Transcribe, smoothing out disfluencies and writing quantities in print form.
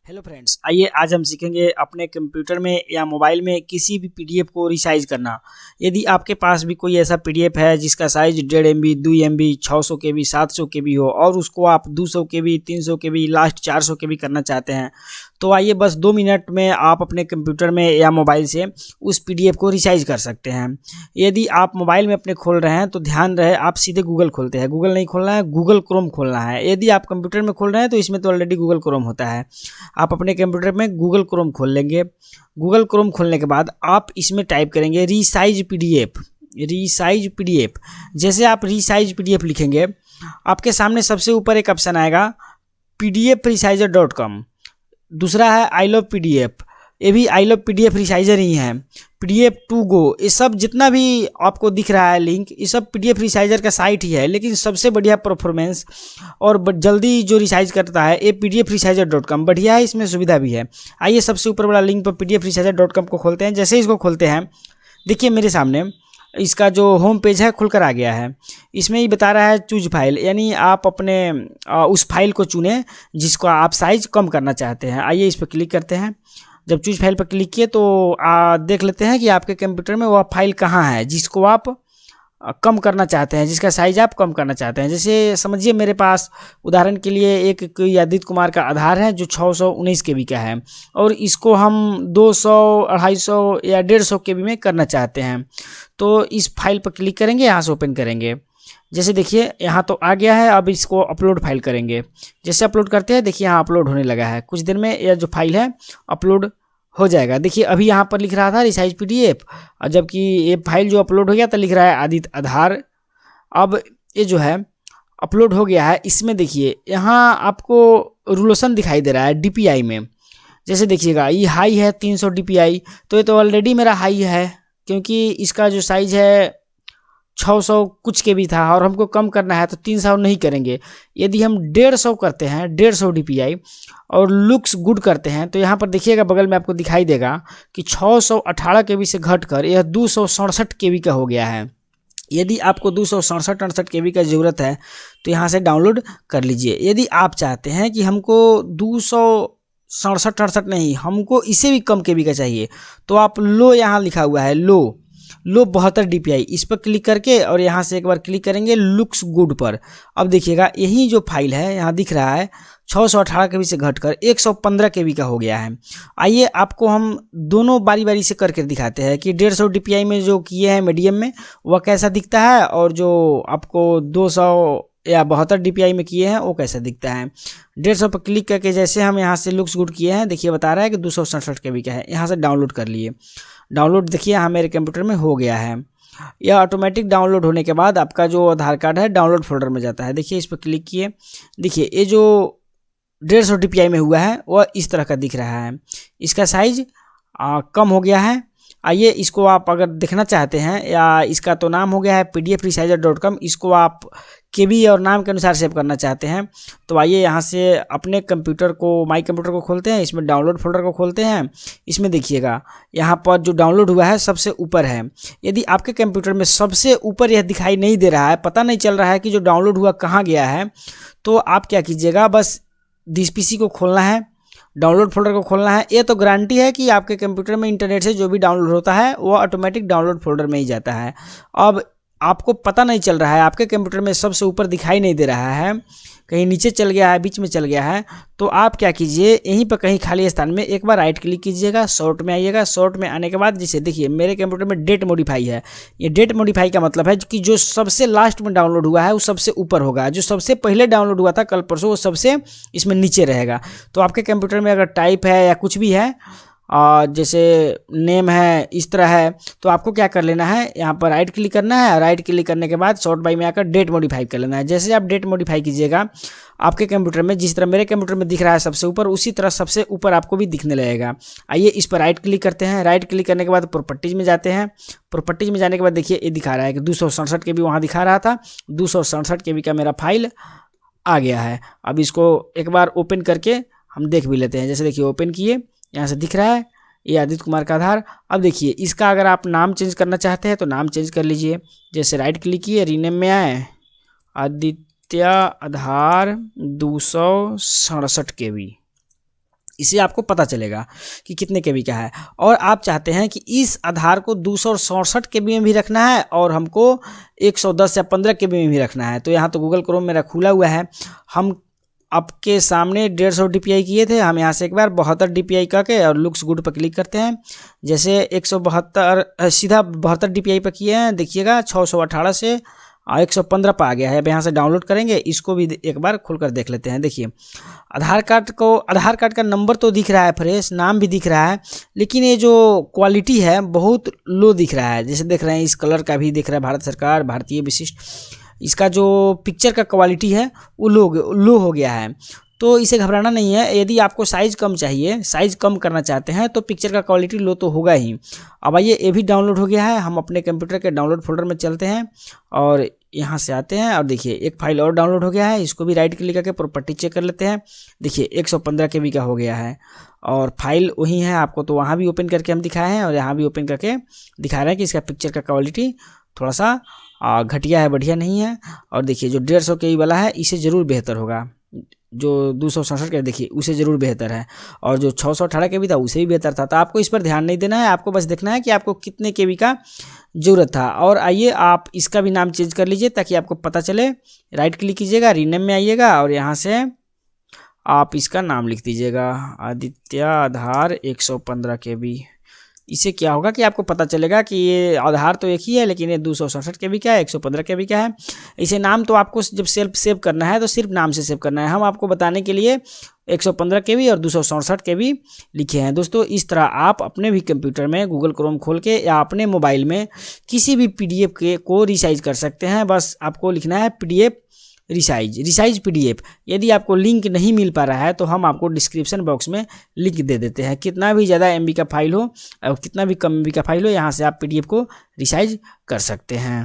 Hello friends, आइए आज हम सीखेंगे अपने कंप्यूटर में या मोबाइल में किसी भी पीडीएफ को रिसाइज करना। यदि आपके पास भी कोई ऐसा पीडीएफ है जिसका size 1.5 MB, 2 MB, 600 KB, 700 KB हो और उसको आप 200 KB, 300 KB, लास्ट 400 KB करना चाहते हैं, तो आइए बस 2 मिनट में आप अपने कंप्यूटर में या मोबाइल से उस पीडीएफ को रिसाइज कर सकते हैं। यदि आप मोबाइल में अपने खोल रहे हैं तो ध्यान रहे आप सीधे गूगल खोलते हैं, गूगल नहीं खोलना है, गूगल क्रोम खोलना है। यदि आप कंप्यूटर में खोल रहे हैं तो इसमें तो ऑलरेडी गूगल क्रोम होता है। आप अपने कंप्यूटर में गूगल क्रोम खोल लेंगे। गूगल क्रोम खोलने के बाद आप इसमें टाइप करेंगे रीसाइज पीडीएफ। रीसाइज पीडीएफ जैसे आप रीसाइज पीडीएफ लिखेंगे, आपके सामने सबसे ऊपर एक ऑप्शन आएगा pdfresizer.com। दूसरा है आई लव पीडीएफ, ये भी आई लव पीडीएफ रिसाइजर ही है। पीडीएफ टू गो, ये सब जितना भी आपको दिख रहा है लिंक, ये सब पीडीएफ रिसाइजर का साइट ही है, लेकिन सबसे बढ़िया परफॉर्मेंस और जल्दी जो रिसाइज करता है ये pdfresizer.com बढ़िया है, इसमें सुविधा भी है। आइए सबसे ऊपर वाला लिंक पर pdfresizer.com को खोलते हैं। जैसे इसको खोलते हैं, देखिए मेरे सामने इसका जो होम पेज है खुलकर आ गया है। इसमें ही बता रहा है चूज फाइल, यानी आप अपने उस फाइल को चुनें जिसको आप साइज कम करना चाहते हैं। आइए इस पर क्लिक करते हैं। जब चूज फाइल पर क्लिक किए तो देख लेते हैं कि आपके कंप्यूटर में वह फाइल कहाँ है जिसको आप कम करना चाहते हैं, जिसका साइज आप कम करना चाहते हैं। जैसे समझिए मेरे पास उदाहरण के लिए एक कोई आदित्य कुमार का आधार है जो 619 KB का है और इसको हम 200, 250 या 150 KB में करना चाहते हैं। तो इस फाइल पर क्लिक करेंगे, यहाँ से ओपन करेंगे। जैसे देखिए यहाँ तो आ गया है, अब इसको अपलोड फाइल करेंगे। जैसे अपलोड करते हैं देखिए यहाँ अपलोड होने लगा है। कुछ देर में यह जो फाइल है अपलोड हो जाएगा। देखिए अभी यहाँ पर लिख रहा था रिसाइज पीडीएफ, और जबकि ये फाइल जो अपलोड हो गया तो लिख रहा है आदित्य आधार। अब ये जो है अपलोड हो गया है। इसमें देखिए यहाँ आपको रूलेशन दिखाई दे रहा है डीपीआई में। जैसे देखिएगा ये हाई है 300 DPI, तो ये तो ऑलरेडी मेरा हाई है क्योंकि इसका जो साइज है 600 कुछ के भी था और हमको कम करना है तो 300 नहीं करेंगे। यदि हम 150 करते हैं, 150 DPI और लुक्स गुड करते हैं, तो यहाँ पर देखिएगा बगल में आपको दिखाई देगा कि 618 KB से घटकर यह 267 KB का हो गया है। यदि आपको 267 KB का ज़रूरत है तो यहाँ से डाउनलोड कर लीजिए। यदि आप चाहते हैं कि हमको 267 नहीं, हमको इसे भी कम KB का चाहिए, तो आप लो, यहाँ लिखा हुआ है लो 72 DPI, इस पर क्लिक करके और यहाँ से एक बार क्लिक करेंगे लुक्स गुड पर। अब देखिएगा यही जो फाइल है यहाँ दिख रहा है 618 KB से घटकर 115 KB का हो गया है। आइए आपको हम दोनों बारी बारी से करके दिखाते हैं कि 150 DPI में जो किए हैं मीडियम में वह कैसा दिखता है और जो आपको 200 या 72 DPI में किए हैं वो कैसा दिखता है। 150 पर क्लिक करके जैसे हम यहाँ से लुक्स गुड किए हैं, देखिए बता रहा है कि 267 KB का है। यहाँ से डाउनलोड कर लिए। डाउनलोड देखिए यहाँ मेरे कंप्यूटर में हो गया है। यह ऑटोमेटिक डाउनलोड होने के बाद आपका जो आधार कार्ड है डाउनलोड फोल्डर में जाता है। देखिए इस पर क्लिक किए, देखिए ये जो 150 DPI में हुआ है वह इस तरह का दिख रहा है। इसका साइज कम हो गया है। आइए इसको आप अगर देखना चाहते हैं, या इसका तो नाम हो गया है pdfresizer.com, इसको आप केबी और नाम के अनुसार सेव करना चाहते हैं तो आइए यहाँ से अपने कंप्यूटर को, माई कंप्यूटर को खोलते हैं। इसमें डाउनलोड फोल्डर को खोलते हैं। इसमें देखिएगा यहाँ पर जो डाउनलोड हुआ है सबसे ऊपर है। यदि आपके कंप्यूटर में सबसे ऊपर यह दिखाई नहीं दे रहा है, पता नहीं चल रहा है कि जो डाउनलोड हुआ कहाँ गया है, तो आप क्या कीजिएगा, बस दिस पीसी को खोलना है, डाउनलोड फोल्डर को खोलना है। ये तो गारंटी है कि आपके कंप्यूटर में इंटरनेट से जो भी डाउनलोड होता है वो ऑटोमेटिक डाउनलोड फोल्डर में ही जाता है। अब आपको पता नहीं चल रहा है, आपके कंप्यूटर में सबसे ऊपर दिखाई नहीं दे रहा है, कहीं नीचे चल गया है, बीच में चल गया है, तो आप क्या कीजिए, यहीं पर कहीं खाली स्थान में एक बार राइट क्लिक कीजिएगा, शॉर्ट में आइएगा। शॉर्ट में आने के बाद जैसे देखिए मेरे कंप्यूटर में डेट मॉडिफाई है। ये डेट मॉडिफाई का मतलब है कि जो सबसे लास्ट में डाउनलोड हुआ है वो सबसे ऊपर होगा, जो सबसे पहले डाउनलोड हुआ था कल परसों वो सबसे इसमें नीचे रहेगा। तो आपके कंप्यूटर में अगर टाइप है या कुछ भी है, जैसे नेम है, इस तरह है, तो आपको क्या कर लेना है, यहाँ पर राइट क्लिक करना है। राइट क्लिक करने के बाद शॉर्ट बाई में आकर डेट मॉडिफाई कर लेना है। जैसे आप डेट मॉडिफाई कीजिएगा, आपके कंप्यूटर में जिस तरह मेरे कंप्यूटर में दिख रहा है सबसे ऊपर, उसी तरह सबसे ऊपर आपको भी दिखने लगेगा। आइए इस पर राइट क्लिक करते हैं। राइट क्लिक करने के बाद प्रॉपर्टीज में जाते हैं। प्रॉपर्टीज में जाने के बाद देखिए ये दिखा रहा है कि 267 KB वहाँ दिखा रहा था, 267 KB का मेरा फाइल आ गया है। अब इसको एक बार ओपन करके हम देख भी लेते हैं। जैसे देखिए ओपन किए, यहाँ से दिख रहा है ये आदित्य कुमार का आधार। अब देखिए इसका अगर आप नाम चेंज करना चाहते हैं तो नाम चेंज कर लीजिए। जैसे राइट क्लिक किए, रीनेम में आए, आदित्य आधार 267 KB, इससे आपको पता चलेगा कि कितने केबी का है। और आप चाहते हैं कि इस आधार को 267 केबी में भी रखना है और हमको 110 या 15 केबी में भी रखना है। तो यहाँ तो गूगल क्रोम मेरा खुला हुआ है, हम आपके सामने 150 DPI किए थे, हम यहाँ से एक बार 72 DPI करके और लुक्स गुड पर क्लिक करते हैं। जैसे 172 सीधा 72 DPI पर किए हैं, देखिएगा 618 से 115 पर आ गया है। अब यहाँ से डाउनलोड करेंगे, इसको भी एक बार खोलकर देख लेते हैं। देखिए आधार कार्ड का नंबर तो दिख रहा है फ्रेश, नाम भी दिख रहा है, लेकिन ये जो क्वालिटी है बहुत लो दिख रहा है। जैसे देख रहे हैं इस कलर का भी दिख रहा है भारत सरकार भारतीय विशिष्ट, इसका जो पिक्चर का क्वालिटी है वो लो हो गया है। तो इसे घबराना नहीं है, यदि आपको साइज़ कम चाहिए, साइज़ कम करना चाहते हैं तो पिक्चर का क्वालिटी लो तो होगा ही। अब आइए, ये भी डाउनलोड हो गया है, हम अपने कंप्यूटर के डाउनलोड फोल्डर में चलते हैं और यहाँ से आते हैं और देखिए एक फाइल और डाउनलोड हो गया है, इसको भी राइट क्लिक करके प्रॉपर्टी चेक कर लेते हैं। देखिए 115 केबी का हो गया है और फाइल वही है, आपको तो वहाँ भी ओपन करके हम दिखाए हैं और यहाँ भी ओपन करके दिखा रहे हैं कि इसका पिक्चर का क्वालिटी थोड़ा सा घटिया है, बढ़िया नहीं है। और देखिए जो 150 केबी वाला है इसे ज़रूर बेहतर होगा, जो 267 के देखिए उसे ज़रूर बेहतर है, और जो 618 केबी था उसे भी बेहतर था। तो आपको इस पर ध्यान नहीं देना है, आपको बस देखना है कि आपको कितने केबी का ज़रूरत था। और आइए आप इसका भी नाम चेंज कर लीजिए ताकि आपको पता चले। राइट क्लिक कीजिएगा, रीनेम में आइएगा और यहाँ से आप इसका नाम लिख दीजिएगा आदित्य आधार 115 केबी। इससे क्या होगा कि आपको पता चलेगा कि ये आधार तो एक ही है, लेकिन ये 267 केबी का है, 115 केबी का है। इसे नाम तो आपको जब सेव करना है तो सिर्फ नाम से सेव करना है। हम आपको बताने के लिए 115 केबी और 267 केबी लिखे हैं। दोस्तों इस तरह आप अपने भी कंप्यूटर में गूगल क्रोम खोल के या अपने मोबाइल में किसी भी PDF को रिसाइज कर सकते हैं। बस आपको लिखना है PDF रिसाइज PDF। यदि आपको लिंक नहीं मिल पा रहा है तो हम आपको डिस्क्रिप्शन बॉक्स में लिंक दे देते हैं। कितना भी ज़्यादा MB का फाइल हो और कितना भी कम MB का फाइल हो, यहाँ से आप PDF को रिसाइज कर सकते हैं।